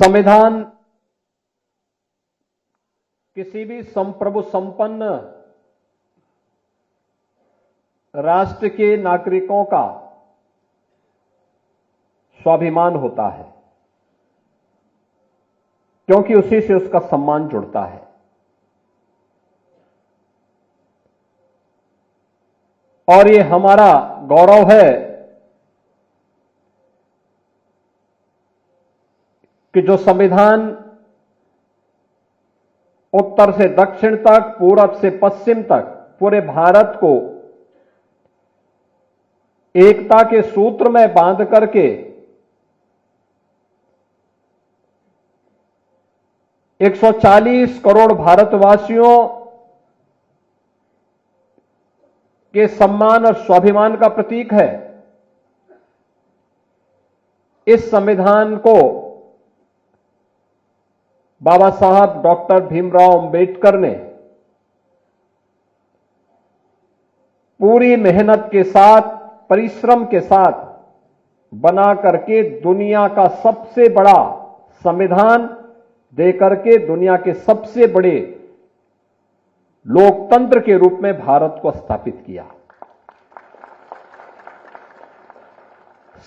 संविधान किसी भी संप्रभु संपन्न राष्ट्र के नागरिकों का स्वाभिमान होता है, क्योंकि उसी से उसका सम्मान जुड़ता है। और ये हमारा गौरव है कि जो संविधान उत्तर से दक्षिण तक, पूरब से पश्चिम तक पूरे भारत को एकता के सूत्र में बांध करके 140 करोड़ भारतवासियों के सम्मान और स्वाभिमान का प्रतीक है। इस संविधान को बाबा साहब डॉक्टर भीमराव अंबेडकर ने पूरी मेहनत के साथ, परिश्रम के साथ बना करके दुनिया का सबसे बड़ा संविधान देकर के दुनिया के सबसे बड़े लोकतंत्र के रूप में भारत को स्थापित किया।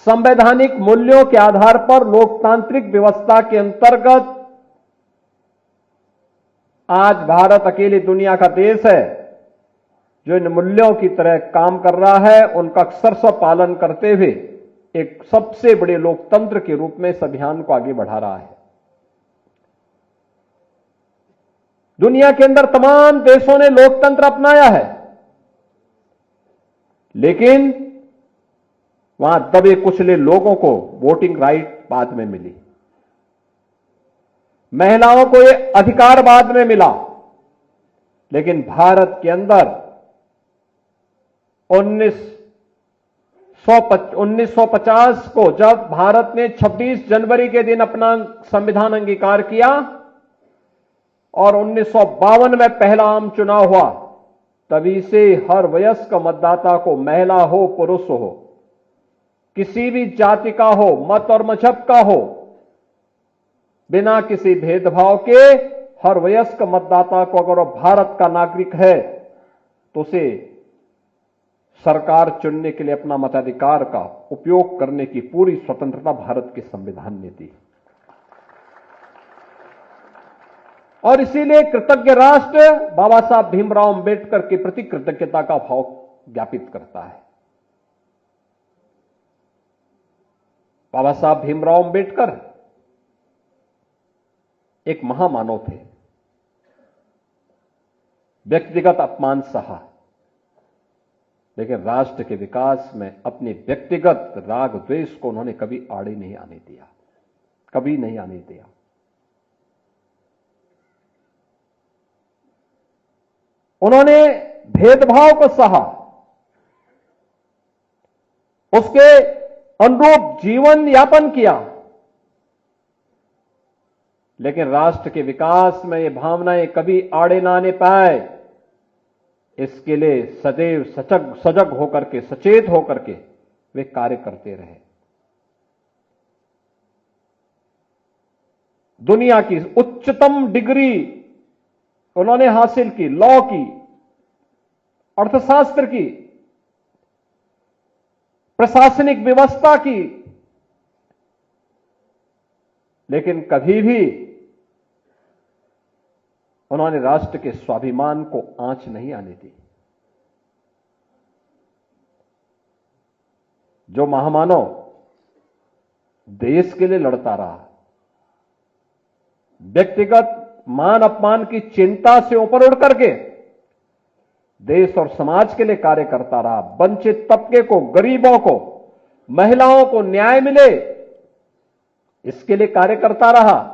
संवैधानिक मूल्यों के आधार पर लोकतांत्रिक व्यवस्था के अंतर्गत आज भारत अकेली दुनिया का देश है जो इन मूल्यों की तरह काम कर रहा है, उनका अक्षरशः पालन करते हुए एक सबसे बड़े लोकतंत्र के रूप में इस अभियान को आगे बढ़ा रहा है। दुनिया के अंदर तमाम देशों ने लोकतंत्र अपनाया है, लेकिन वहां दबे कुचले लोगों को वोटिंग राइट बाद में मिली, महिलाओं को यह अधिकार बाद में मिला। लेकिन भारत के अंदर 1950 को जब भारत ने 26 जनवरी के दिन अपना संविधान अंगीकार किया और 1952 में पहला आम चुनाव हुआ, तभी से हर वयस्क मतदाता को, महिला हो पुरुष हो, किसी भी जाति का हो, मत और मजहब का हो, बिना किसी भेदभाव के हर वयस्क मतदाता को अगर वह भारत का नागरिक है तो उसे सरकार चुनने के लिए अपना मताधिकार का उपयोग करने की पूरी स्वतंत्रता भारत के संविधान ने दी। और इसीलिए कृतज्ञ राष्ट्र बाबा साहब भीमराव अंबेडकर के प्रति कृतज्ञता का भाव ज्ञापित करता है। बाबा साहब भीमराव अंबेडकर एक महामानव थे। व्यक्तिगत अपमान सहा, लेकिन राष्ट्र के विकास में अपने व्यक्तिगत राग द्वेष को उन्होंने कभी आड़े नहीं आने दिया, कभी नहीं आने दिया। उन्होंने भेदभाव को सहा, उसके अनुरूप जीवन यापन किया, लेकिन राष्ट्र के विकास में ये भावनाएं कभी आड़े ना आने पाए, इसके लिए सदैव सजग होकर के, सचेत होकर के वे कार्य करते रहे। दुनिया की उच्चतम डिग्री उन्होंने हासिल की, लॉ की, अर्थशास्त्र की, प्रशासनिक व्यवस्था की, लेकिन कभी भी उन्होंने राष्ट्र के स्वाभिमान को आंच नहीं आने दी। जो महामानव देश के लिए लड़ता रहा, व्यक्तिगत मान अपमान की चिंता से ऊपर उठ करके देश और समाज के लिए कार्य करता रहा, वंचित तबके को, गरीबों को, महिलाओं को न्याय मिले, इसके लिए कार्य करता रहा,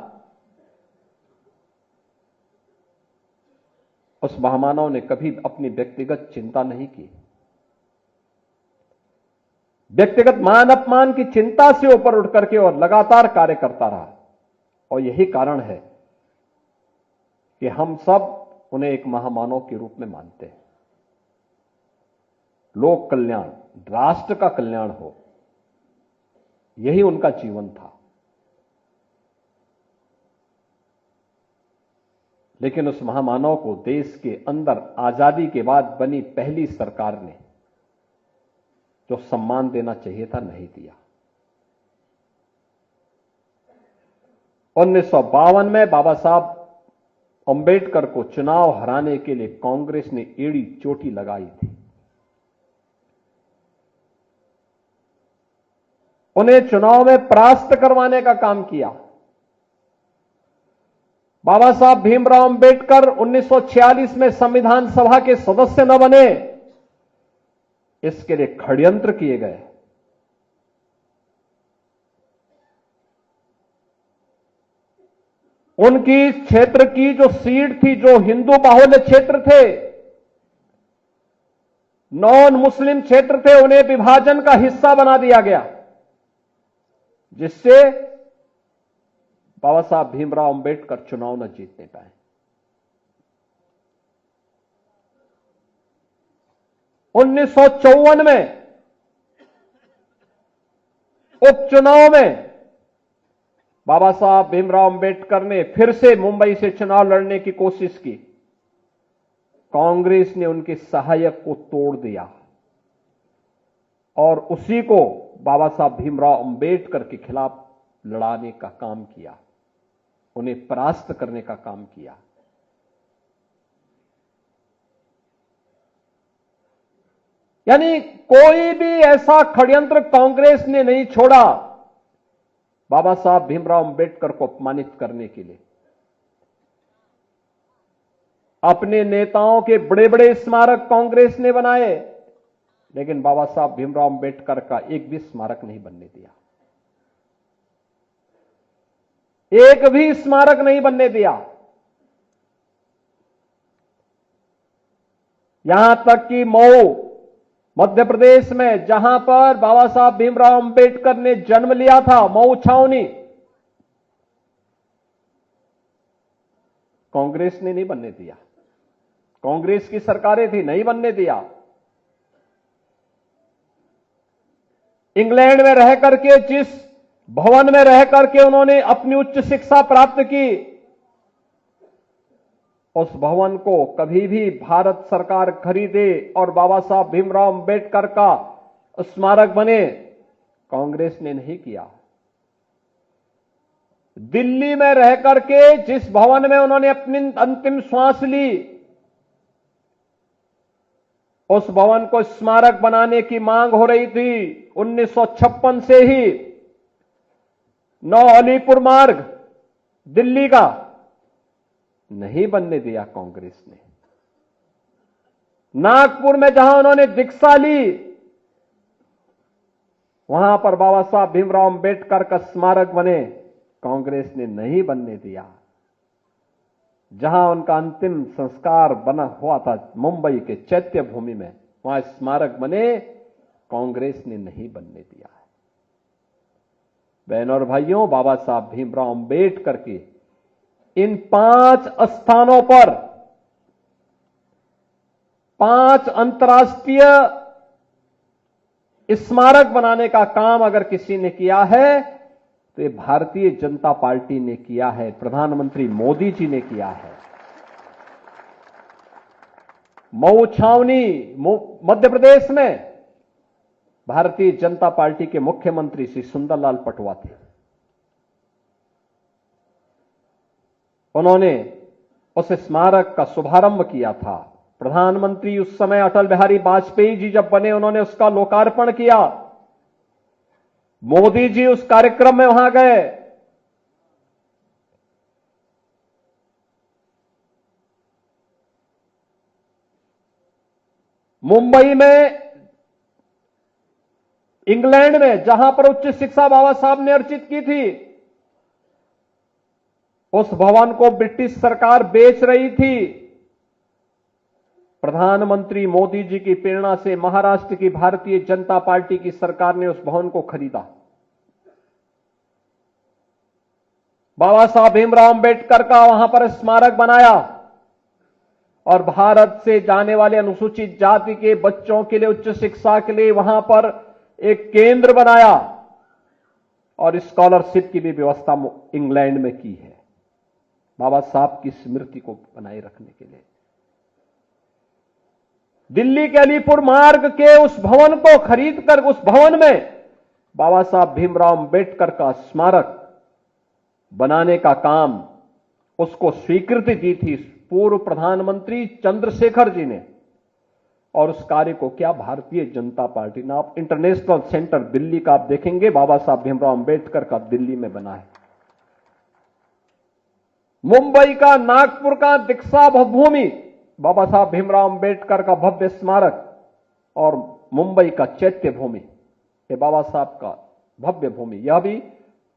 उस महामानव ने कभी अपनी व्यक्तिगत चिंता नहीं की। व्यक्तिगत मान अपमान की चिंता से ऊपर उठ करके और लगातार कार्य करता रहा। और यही कारण है कि हम सब उन्हें एक महामानव के रूप में मानते हैं। लोक कल्याण, राष्ट्र का कल्याण हो, यही उनका जीवन था। लेकिन उस महामानव को देश के अंदर आजादी के बाद बनी पहली सरकार ने जो सम्मान देना चाहिए था नहीं दिया। 1952 में बाबा साहब अंबेडकर को चुनाव हराने के लिए कांग्रेस ने एड़ी चोटी लगाई थी। उन्हें चुनाव में परास्त करवाने का काम किया। बाबा साहब भीमराव अंबेडकर 1946 में संविधान सभा के सदस्य न बने, इसके लिए षड्यंत्र किए गए। उनकी क्षेत्र की जो सीट थी, जो हिंदू बाहुल्य क्षेत्र थे, नॉन मुस्लिम क्षेत्र थे, उन्हें विभाजन का हिस्सा बना दिया गया, जिससे बाबा साहब भीमराव अंबेडकर चुनाव न जीतने पाए। 1954 में उपचुनाव में बाबा साहब भीमराव अंबेडकर ने फिर से मुंबई से चुनाव लड़ने की कोशिश की। कांग्रेस ने उनके सहायक को तोड़ दिया और उसी को बाबा साहब भीमराव अंबेडकर के खिलाफ लड़ाने का काम किया, उन्हें परास्त करने का काम किया। यानी कोई भी ऐसा षड्यंत्र कांग्रेस ने नहीं छोड़ा बाबा साहब भीमराव अंबेडकर को अपमानित करने के लिए। अपने नेताओं के बड़े बड़े स्मारक कांग्रेस ने बनाए, लेकिन बाबा साहब भीमराव अंबेडकर का एक भी स्मारक नहीं बनने दिया, एक भी स्मारक नहीं बनने दिया। यहां तक कि मऊ मध्य प्रदेश में, जहां पर बाबा साहब भीमराव अंबेडकर ने जन्म लिया था, मऊ छावनी, कांग्रेस ने नहीं बनने दिया। कांग्रेस की सरकारें थी, नहीं बनने दिया। इंग्लैंड में रह करके, जिस भवन में रह करके उन्होंने अपनी उच्च शिक्षा प्राप्त की, उस भवन को कभी भी भारत सरकार खरीदे और बाबा साहब भीमराव अंबेडकर का स्मारक बने, कांग्रेस ने नहीं किया। दिल्ली में रह करके जिस भवन में उन्होंने अपनी अंतिम श्वास ली, उस भवन को स्मारक बनाने की मांग हो रही थी 1956 से ही। 9 अलीपुर मार्ग दिल्ली का नहीं बनने दिया कांग्रेस ने। नागपुर में जहां उन्होंने दीक्षा ली, वहां पर बाबा साहब भीमराव अंबेडकर का स्मारक बने, कांग्रेस ने नहीं बनने दिया। जहां उनका अंतिम संस्कार बना हुआ था मुंबई के चैत्य भूमि में, वहां स्मारक बने, कांग्रेस ने नहीं बनने दिया। बहनों और भाइयों, बाबा साहब भीमराव अंबेडकर के इन 5 स्थानों पर 5 अंतर्राष्ट्रीय स्मारक बनाने का काम अगर किसी ने किया है तो ये भारतीय जनता पार्टी ने किया है, प्रधानमंत्री मोदी जी ने किया है। मऊ छावनी मध्य प्रदेश में भारतीय जनता पार्टी के मुख्यमंत्री श्री सुंदरलाल पटवा थे। उन्होंने उस स्मारक का शुभारंभ किया था। प्रधानमंत्री उस समय अटल बिहारी वाजपेयी जी जब बने, उन्होंने उसका लोकार्पण किया। मोदी जी उस कार्यक्रम में वहां गए। मुंबई में, इंग्लैंड में, जहां पर उच्च शिक्षा बाबा साहब ने अर्जित की थी, उस भवन को ब्रिटिश सरकार बेच रही थी। प्रधानमंत्री मोदी जी की प्रेरणा से महाराष्ट्र की भारतीय जनता पार्टी की सरकार ने उस भवन को खरीदा। बाबा साहब भीमराव अंबेडकर का वहां पर स्मारक बनाया और भारत से जाने वाले अनुसूचित जाति के बच्चों के लिए उच्च शिक्षा के लिए वहां पर एक केंद्र बनाया और स्कॉलरशिप की भी व्यवस्था इंग्लैंड में की है। बाबा साहब की स्मृति को बनाए रखने के लिए। दिल्ली के अलीपुर मार्ग के उस भवन को खरीदकर उस भवन में बाबा साहब भीमराव अंबेडकर का स्मारक बनाने का काम, उसको स्वीकृति दी थी पूर्व प्रधानमंत्री चंद्रशेखर जी ने। और उस कार्य को क्या भारतीय जनता पार्टी ने, आप इंटरनेशनल सेंटर दिल्ली का आप देखेंगे बाबा साहब भीमराव अंबेडकर का दिल्ली में बना है। मुंबई का, नागपुर का दीक्षा भूमि, बाबा साहब भीमराव अंबेडकर का भव्य स्मारक, और मुंबई का चैत्य भूमि, ये बाबा साहब का भव्य भूमि। यह भी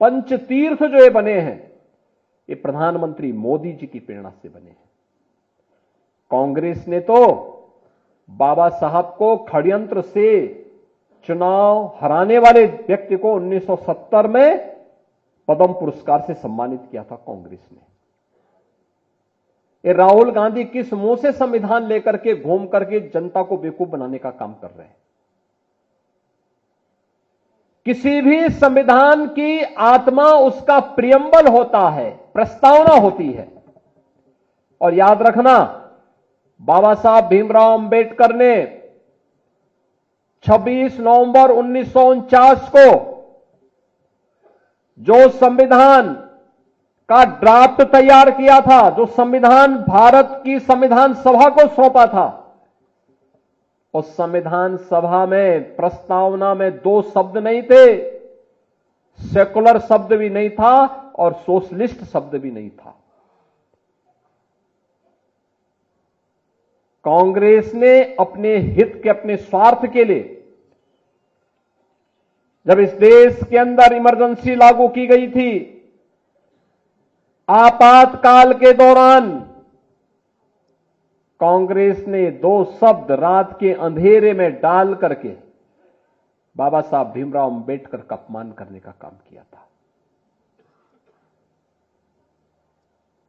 पंचतीर्थ जो ये बने हैं, ये प्रधानमंत्री मोदी जी की प्रेरणा से बने हैं। कांग्रेस ने तो बाबा साहब को षड्यंत्र से चुनाव हराने वाले व्यक्ति को 1970 में पद्म पुरस्कार से सम्मानित किया था कांग्रेस ने। ये राहुल गांधी किस मुंह से संविधान लेकर के घूम करके जनता को बेवकूफ बनाने का काम कर रहे हैं। किसी भी संविधान की आत्मा उसका प्रियम्बल होता है, प्रस्तावना होती है। और याद रखना, बाबा साहब भीमराव अंबेडकर ने 26 नवंबर 1949 को जो संविधान का ड्राफ्ट तैयार किया था, जो संविधान भारत की संविधान सभा को सौंपा था, उस संविधान सभा में प्रस्तावना में 2 शब्द नहीं थे, सेकुलर शब्द भी नहीं था और सोशलिस्ट शब्द भी नहीं था। कांग्रेस ने अपने हित के, अपने स्वार्थ के लिए, जब इस देश के अंदर इमरजेंसी लागू की गई थी, आपातकाल के दौरान कांग्रेस ने 2 शब्द रात के अंधेरे में डाल करके बाबा साहब भीमराव अंबेडकर का अपमान करने का काम किया था।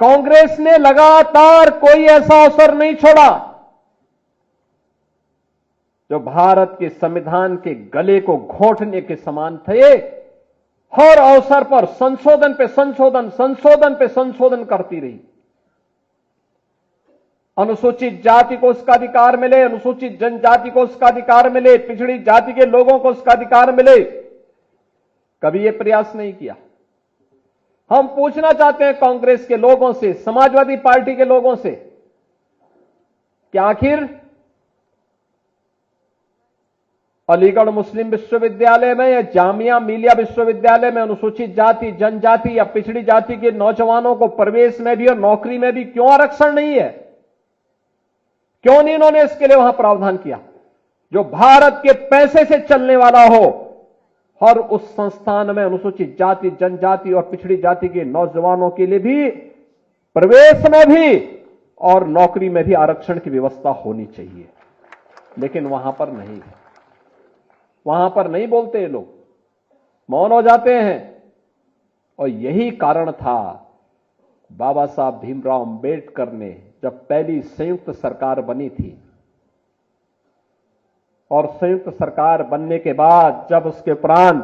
कांग्रेस ने लगातार कोई ऐसा अवसर नहीं छोड़ा जो भारत के संविधान के गले को घोंटने के समान थे। हर अवसर पर संशोधन पे संशोधन, संशोधन पे संशोधन करती रही। अनुसूचित जाति को उसका अधिकार मिले, अनुसूचित जनजाति को उसका अधिकार मिले, पिछड़ी जाति के लोगों को उसका अधिकार मिले, कभी यह प्रयास नहीं किया। हम पूछना चाहते हैं कांग्रेस के लोगों से, समाजवादी पार्टी के लोगों से, कि आखिर अलीगढ़ मुस्लिम विश्वविद्यालय में या जामिया मिलिया विश्वविद्यालय में अनुसूचित जाति, जनजाति या पिछड़ी जाति के नौजवानों को प्रवेश में भी और नौकरी में भी क्यों आरक्षण नहीं है? क्यों नहीं इन्होंने इसके लिए वहां प्रावधान किया? जो भारत के पैसे से चलने वाला हो, और उस संस्थान में अनुसूचित जाति, जनजाति और पिछड़ी जाति के नौजवानों के लिए भी प्रवेश में भी और नौकरी में भी आरक्षण की व्यवस्था होनी चाहिए। लेकिन वहां पर नहीं है, वहां पर नहीं बोलते ये लोग, मौन हो जाते हैं। और यही कारण था, बाबा साहब भीमराव अंबेडकर ने जब पहली संयुक्त सरकार बनी थी, और संयुक्त सरकार बनने के बाद जब उसके उपरांत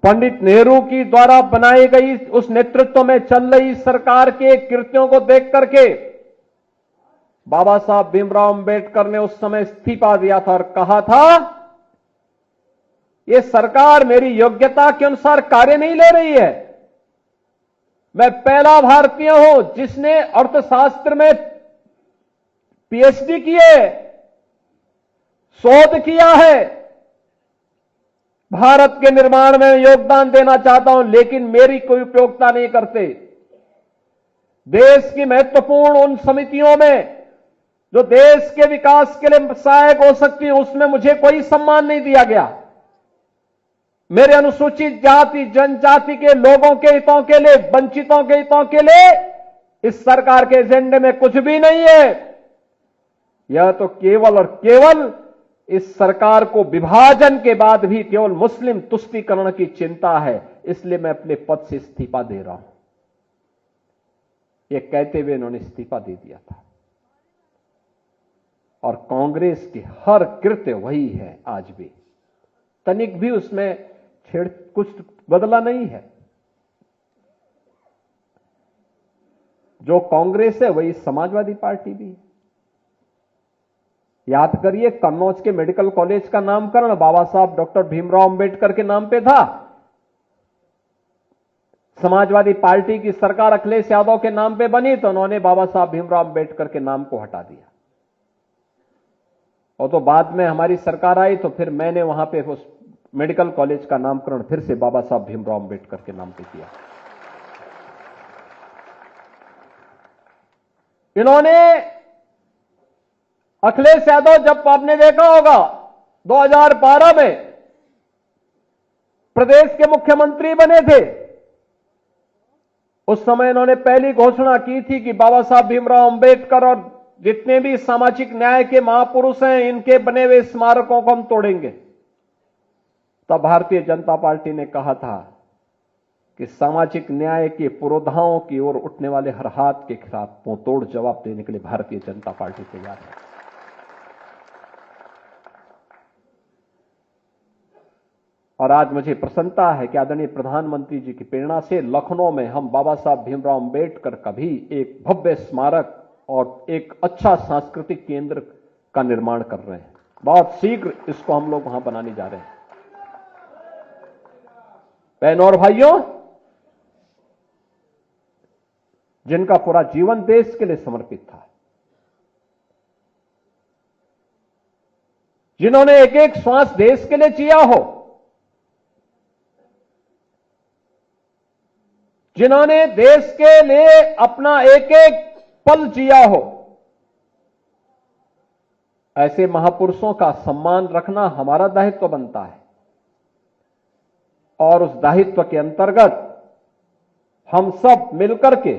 पंडित नेहरू की द्वारा बनाई गई उस नेतृत्व में चल रही सरकार के कृत्यों को देख करके बाबा साहब भीमराव अंबेडकर ने उस समय इस्तीफा दिया था और कहा था, यह सरकार मेरी योग्यता के अनुसार कार्य नहीं ले रही है। मैं पहला भारतीय हूं जिसने अर्थशास्त्र में पीएचडी की है, शोध किया है, भारत के निर्माण में योगदान देना चाहता हूं, लेकिन मेरी कोई उपयोगिता नहीं करते। देश की महत्वपूर्ण उन समितियों में जो देश के विकास के लिए सहायक हो सकती है, उसमें मुझे कोई सम्मान नहीं दिया गया। मेरे अनुसूचित जाति, जनजाति के लोगों के हितों के लिए, वंचितों के हितों के लिए इस सरकार के एजेंडे में कुछ भी नहीं है। यह तो केवल और केवल इस सरकार को विभाजन के बाद भी केवल मुस्लिम तुष्टीकरण की चिंता है, इसलिए मैं अपने पद से इस्तीफा दे रहा हूं, यह कहते हुए इन्होंने इस्तीफा दे दिया था। और कांग्रेस की हर कृत्य वही है आज भी, तनिक भी उसमें कुछ बदला नहीं है। जो कांग्रेस है वही समाजवादी पार्टी भी है। याद करिए, कन्नौज के मेडिकल कॉलेज का नामकरण बाबा साहब डॉक्टर भीमराव अंबेडकर के नाम पे था। समाजवादी पार्टी की सरकार अखिलेश यादव के नाम पे बनी तो उन्होंने बाबा साहब भीमराव अंबेडकर के नाम को हटा दिया। और तो बाद में हमारी सरकार आई तो फिर मैंने वहां पे उस मेडिकल कॉलेज का नामकरण फिर से बाबा साहब भीमराव अंबेडकर के नाम पे किया। इन्होंने, अखिलेश यादव, जब आपने देखा होगा 2012 में प्रदेश के मुख्यमंत्री बने थे, उस समय इन्होंने पहली घोषणा की थी कि बाबा साहब भीमराव अंबेडकर और जितने भी सामाजिक न्याय के महापुरुष हैं, इनके बने हुए स्मारकों को हम तोड़ेंगे। तब भारतीय जनता पार्टी ने कहा था कि सामाजिक न्याय के पुरोधाओं की ओर उठने वाले हर हाथ के खिलाफ मुंहतोड़ जवाब देने के लिए भारतीय जनता पार्टी तैयार है। और आज मुझे प्रसन्नता है कि आदरणीय प्रधानमंत्री जी की प्रेरणा से लखनऊ में हम बाबा साहब भीमराव अंबेडकर का भी एक भव्य स्मारक और एक अच्छा सांस्कृतिक केंद्र का निर्माण कर रहे हैं। बहुत शीघ्र इसको हम लोग वहां बनाने जा रहे हैं। बहनों और भाइयों, जिनका पूरा जीवन देश के लिए समर्पित था, जिन्होंने एक एक श्वास देश के लिए जिया हो, जिन्होंने देश के लिए अपना एक एक पल जिया हो, ऐसे महापुरुषों का सम्मान रखना हमारा दायित्व बनता है। और उस दायित्व के अंतर्गत हम सब मिलकर के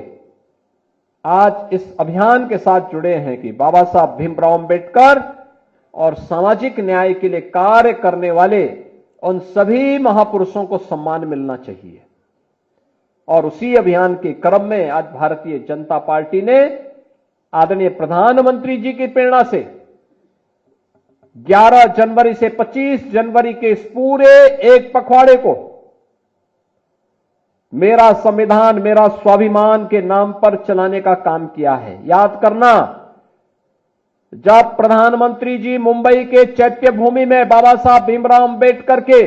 आज इस अभियान के साथ जुड़े हैं कि बाबा साहब भीमराव अंबेडकर और सामाजिक न्याय के लिए कार्य करने वाले उन सभी महापुरुषों को सम्मान मिलना चाहिए। और उसी अभियान के क्रम में आज भारतीय जनता पार्टी ने आदरणीय प्रधानमंत्री जी की प्रेरणा से 11 जनवरी से 25 जनवरी के इस पूरे एक पखवाड़े को मेरा संविधान मेरा स्वाभिमान के नाम पर चलाने का काम किया है। याद करना, जब प्रधानमंत्री जी मुंबई के चैत्य भूमि में बाबा साहब भीमराव अंबेडकर के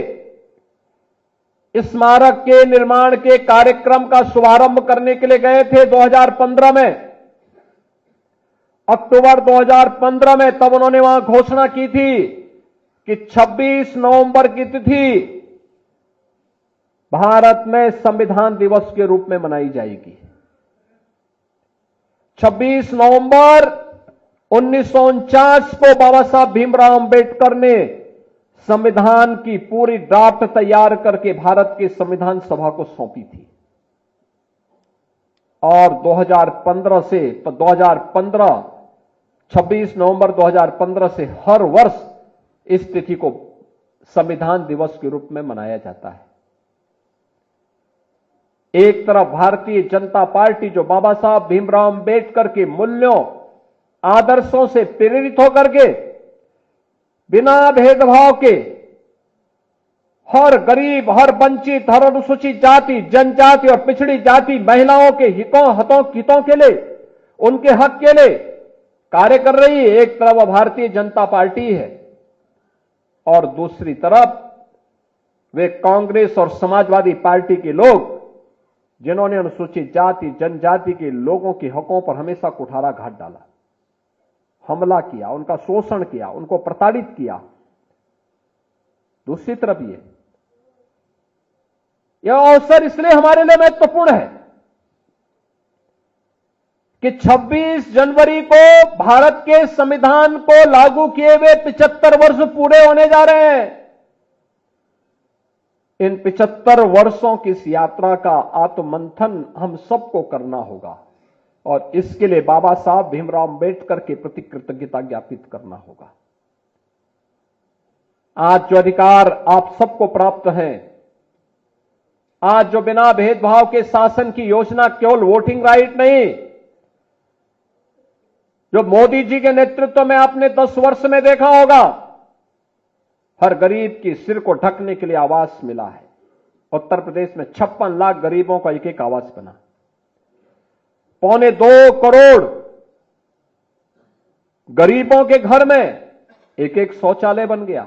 स्मारक के निर्माण के कार्यक्रम का शुभारंभ करने के लिए गए थे 2015 में, अक्टूबर 2015 में, तब उन्होंने वहां घोषणा की थी कि 26 नवंबर की तिथि भारत में संविधान दिवस के रूप में मनाई जाएगी। 26 नवंबर 1949 को बाबा साहब भीमराव अंबेडकर ने संविधान की पूरी ड्राफ्ट तैयार करके भारत के संविधान सभा को सौंपी थी। और 2015 से 26 नवंबर 2015 से हर वर्ष इस तिथि को संविधान दिवस के रूप में मनाया जाता है। एक तरफ भारतीय जनता पार्टी जो बाबा साहब भीमराव अंबेडकर के मूल्यों आदर्शों से प्रेरित होकर के बिना भेदभाव के हर गरीब, हर वंचित, हर अनुसूचित जाति, जनजाति और पिछड़ी जाति महिलाओं के हितों के लिए, उनके हक के लिए कार्य कर रही है। एक तरफ भारतीय जनता पार्टी है और दूसरी तरफ वे कांग्रेस और समाजवादी पार्टी के लोग जिन्होंने अनुसूचित जाति, जनजाति के लोगों के हकों पर हमेशा कुठारा घात डाला, हमला किया, उनका शोषण किया, उनको प्रताड़ित किया। दूसरी तरफ यह अवसर इसलिए हमारे लिए महत्वपूर्ण है कि 26 जनवरी को भारत के संविधान को लागू किए हुए 75 वर्ष पूरे होने जा रहे हैं। इन 75 वर्षों की इस यात्रा का आत्ममंथन हम सबको करना होगा और इसके लिए बाबा साहब भीमराव अंबेडकर के प्रति कृतज्ञता ज्ञापित करना होगा। आज जो अधिकार आप सबको प्राप्त हैं, आज जो बिना भेदभाव के शासन की योजना, केवल वोटिंग राइट नहीं, जो मोदी जी के नेतृत्व में आपने 10 वर्ष में देखा होगा, हर गरीब की सिर को ढकने के लिए आवास मिला है। उत्तर प्रदेश में 56 लाख गरीबों का एक एक आवास बना। 2.25 करोड़ गरीबों के घर में एक एक शौचालय बन गया।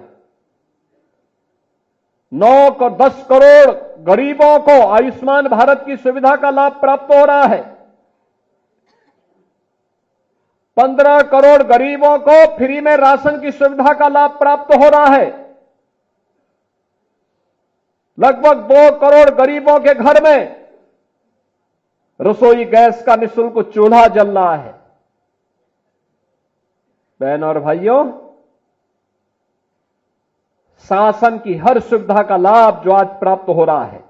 10 करोड़ गरीबों को आयुष्मान भारत की सुविधा का लाभ प्राप्त हो रहा है। 15 करोड़ गरीबों को फ्री में राशन की सुविधा का लाभ प्राप्त हो रहा है। लगभग 2 करोड़ गरीबों के घर में रसोई गैस का निःशुल्क चूल्हा जल रहा है। बहन और भाइयों, शासन की हर सुविधा का लाभ जो आज प्राप्त हो रहा है,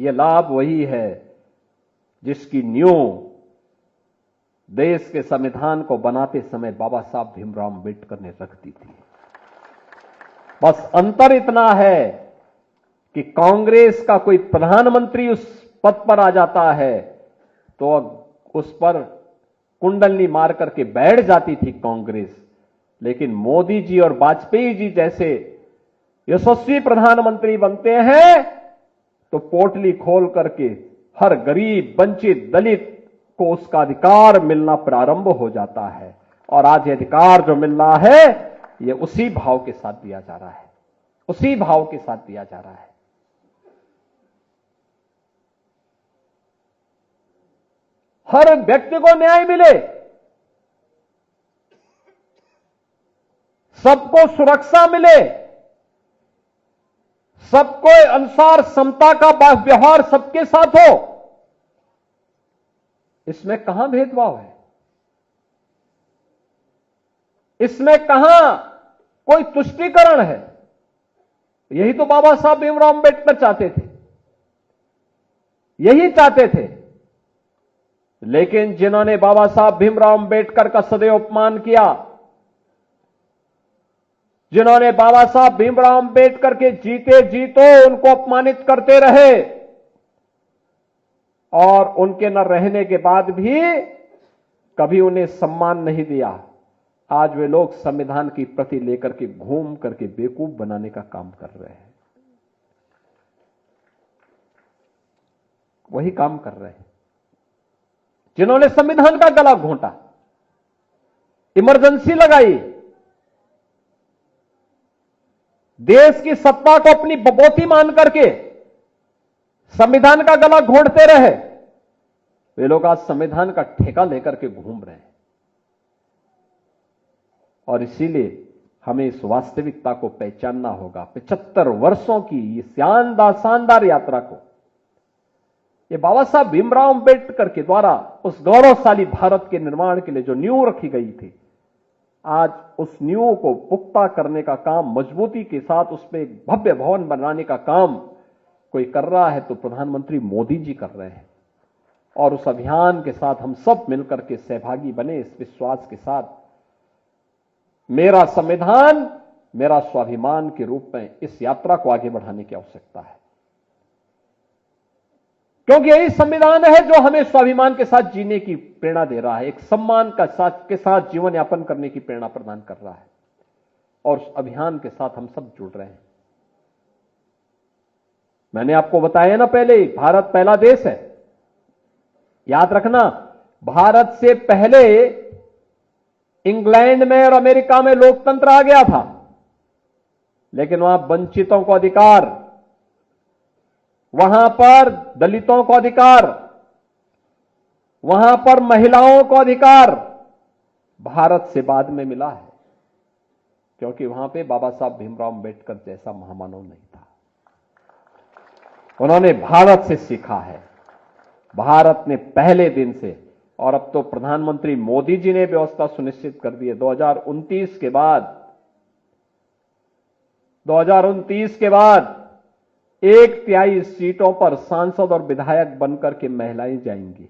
यह लाभ वही है जिसकी नींव देश के संविधान को बनाते समय बाबा साहब भीमराव अम्बेडकर ने रख दी थी। बस अंतर इतना है कि कांग्रेस का कोई प्रधानमंत्री उस पद पर आ जाता है तो उस पर कुंडली मार करके बैठ जाती थी कांग्रेस, लेकिन मोदी जी और वाजपेयी जी जैसे यशस्वी प्रधानमंत्री बनते हैं तो पोटली खोल करके हर गरीब, वंचित, दलित को उसका अधिकार मिलना प्रारंभ हो जाता है। और आज ये अधिकार जो मिल रहा है, ये उसी भाव के साथ दिया जा रहा है, उसी भाव के साथ दिया जा रहा है। हर व्यक्ति को न्याय मिले, सबको सुरक्षा मिले, सबको अनुसार समता का व्यवहार सबके साथ हो, इसमें कहां भेदभाव है, इसमें कहां कोई तुष्टीकरण है। यही तो बाबा साहब भीमराव अम्बेडकर चाहते थे, यही चाहते थे। लेकिन जिन्होंने बाबा साहब भीमराव अम्बेडकर का सदैव अपमान किया, जिन्होंने बाबा साहब भीमराव अम्बेडकर के जीते जीतो उनको अपमानित करते रहे और उनके न रहने के बाद भी कभी उन्हें सम्मान नहीं दिया, आज वे लोग संविधान की प्रति लेकर के घूम करके बेवकूफ बनाने का काम कर रहे हैं, वही काम कर रहे हैं जिन्होंने संविधान का गला घोंटा, इमरजेंसी लगाई, देश की सत्ता को अपनी बबौती मान करके संविधान का गला घोंटते रहे। वे लोग आज संविधान का ठेका लेकर के घूम रहे हैं। और इसीलिए हमें इस वास्तविकता को पहचानना होगा। 75 वर्षों की ये शानदार यात्रा को, ये बाबा साहब भीमराव अम्बेडकर के द्वारा उस गौरवशाली भारत के निर्माण के लिए जो नींव रखी गई थी, आज उस नींव को पुख्ता करने का काम, मजबूती के साथ उसमें एक भव्य भवन बनाने का काम कोई कर रहा है तो प्रधानमंत्री मोदी जी कर रहे हैं। और उस अभियान के साथ हम सब मिलकर के सहभागी बने, इस विश्वास के साथ मेरा संविधान मेरा स्वाभिमान के रूप में इस यात्रा को आगे बढ़ाने की आवश्यकता है, क्योंकि यही संविधान है जो हमें स्वाभिमान के साथ जीने की प्रेरणा दे रहा है, एक सम्मान के साथ जीवन यापन करने की प्रेरणा प्रदान कर रहा है। और उस अभियान के साथ हम सब जुड़ रहे हैं। मैंने आपको बताया ना पहले, भारत पहला देश है, याद रखना। भारत से पहले इंग्लैंड में और अमेरिका में लोकतंत्र आ गया था, लेकिन वहां वंचितों को अधिकार, वहां पर दलितों को अधिकार, वहां पर महिलाओं को अधिकार भारत से बाद में मिला है, क्योंकि वहां पे बाबा साहब भीमराव अम्बेडकर जैसा महामानव नहीं था। उन्होंने भारत से सीखा है, भारत ने पहले दिन से, और अब तो प्रधानमंत्री मोदी जी ने व्यवस्था सुनिश्चित कर दी है। 2029 के बाद 1/3 सीटों पर सांसद और विधायक बनकर के महिलाएं जाएंगी।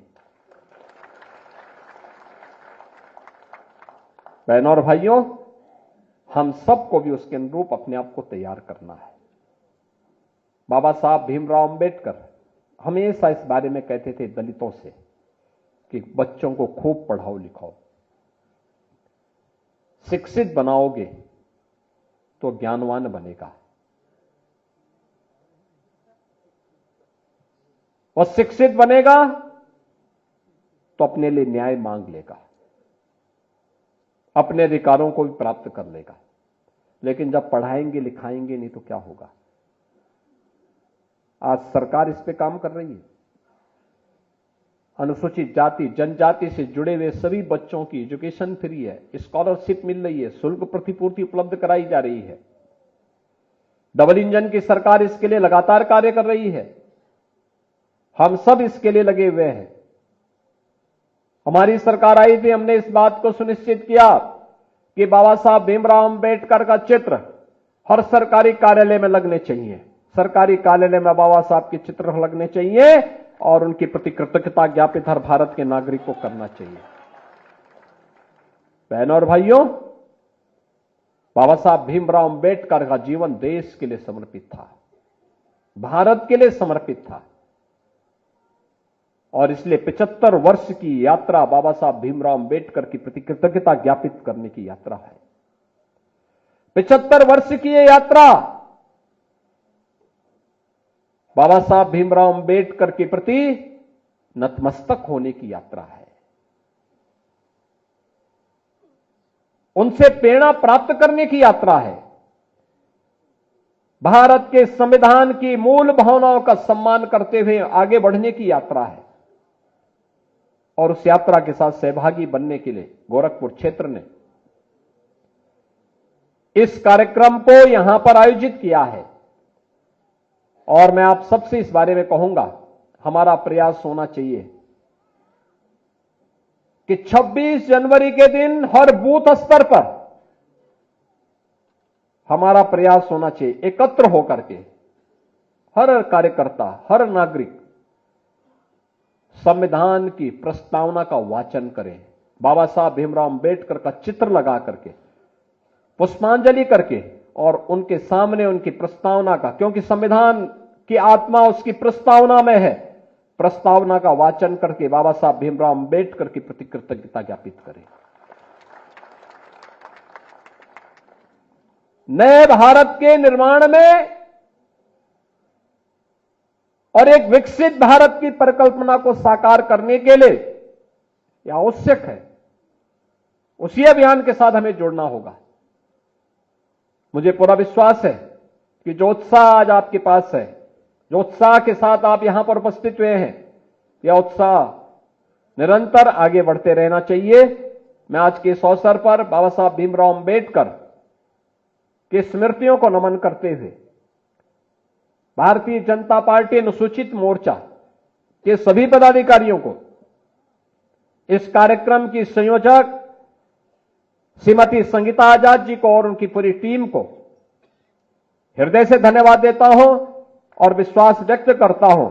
बहनों और भाइयों, हम सबको भी उसके अनुरूप अपने आप को तैयार करना है। बाबा साहब भीमराव अम्बेडकर हमेशा इस बारे में कहते थे दलितों से कि बच्चों को खूब पढ़ाओ लिखाओ, शिक्षित बनाओगे तो ज्ञानवान बनेगा, और शिक्षित बनेगा तो अपने लिए न्याय मांग लेगा, अपने अधिकारों को भी प्राप्त कर लेगा। लेकिन जब पढ़ाएंगे लिखाएंगे नहीं तो क्या होगा? आज सरकार इस पे काम कर रही है। अनुसूचित जाति जनजाति से जुड़े हुए सभी बच्चों की एजुकेशन फ्री है, स्कॉलरशिप मिल रही है, शुल्क प्रतिपूर्ति उपलब्ध कराई जा रही है। डबल इंजन की सरकार इसके लिए लगातार कार्य कर रही है। हम सब इसके लिए लगे हुए हैं। हमारी सरकार आई थी, हमने इस बात को सुनिश्चित किया कि बाबा साहब भीमराव अंबेडकर का चित्र हर सरकारी कार्यालय में लगने चाहिए। सरकारी कार्यालय में बाबा साहब के चित्र लगने चाहिए और उनके प्रति कृतज्ञता ज्ञापित हर भारत के नागरिक को करना चाहिए। बहनों और भाइयों, बाबा साहब भीमराव अंबेडकर का जीवन देश के लिए समर्पित था, भारत के लिए समर्पित था और इसलिए 75 वर्ष की यात्रा बाबा साहब भीमराव अंबेडकर की प्रति कृतज्ञता ज्ञापित करने की यात्रा है। 75 वर्ष की यह यात्रा बाबा साहब भीमराव अंबेडकर के प्रति नतमस्तक होने की यात्रा है, उनसे प्रेरणा प्राप्त करने की यात्रा है, भारत के संविधान की मूल भावनाओं का सम्मान करते हुए आगे बढ़ने की यात्रा है। और उस यात्रा के साथ सहभागी बनने के लिए गोरखपुर क्षेत्र ने इस कार्यक्रम को यहां पर आयोजित किया है। और मैं आप सबसे इस बारे में कहूंगा, हमारा प्रयास होना चाहिए कि 26 जनवरी के दिन हर बूथ स्तर पर हमारा प्रयास होना चाहिए एकत्र होकर के हर कार्यकर्ता, हर नागरिक संविधान की प्रस्तावना का वाचन करें, बाबा साहब भीमराव अंबेडकर का चित्र लगा करके, पुष्पांजलि करके और उनके सामने उनकी प्रस्तावना का, क्योंकि संविधान की आत्मा उसकी प्रस्तावना में है, प्रस्तावना का वाचन करके बाबा साहब भीमराव अंबेडकर की प्रति कृतज्ञता ज्ञापित करें। नए भारत के निर्माण में और एक विकसित भारत की परिकल्पना को साकार करने के लिए यह आवश्यक है, उसी अभियान के साथ हमें जुड़ना होगा। मुझे पूरा विश्वास है कि जो उत्साह आज आपके पास है, जो उत्साह के साथ आप यहां पर उपस्थित हुए हैं, यह उत्साह निरंतर आगे बढ़ते रहना चाहिए। मैं आज के इस अवसर पर बाबा साहब भीमराव अंबेडकर की स्मृतियों को नमन करते हुए भारतीय जनता पार्टी अनुसूचित मोर्चा के सभी पदाधिकारियों को, इस कार्यक्रम की संयोजक श्रीमती संगीता आजाद जी को और उनकी पूरी टीम को हृदय से धन्यवाद देता हूं और विश्वास व्यक्त करता हूं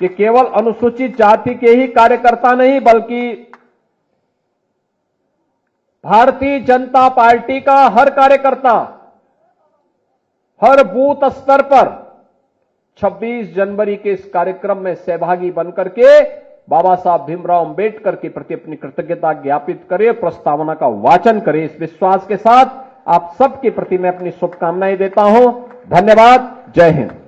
कि केवल अनुसूचित जाति के ही कार्यकर्ता नहीं बल्कि भारतीय जनता पार्टी का हर कार्यकर्ता हर बूथ स्तर पर 26 जनवरी के इस कार्यक्रम में सहभागी बनकर के बाबा साहब भीमराव अंबेडकर के प्रति अपनी कृतज्ञता ज्ञापित करे, प्रस्तावना का वाचन करे। इस विश्वास के साथ आप सबके प्रति मैं अपनी शुभकामनाएं देता हूं। धन्यवाद। जय हिंद।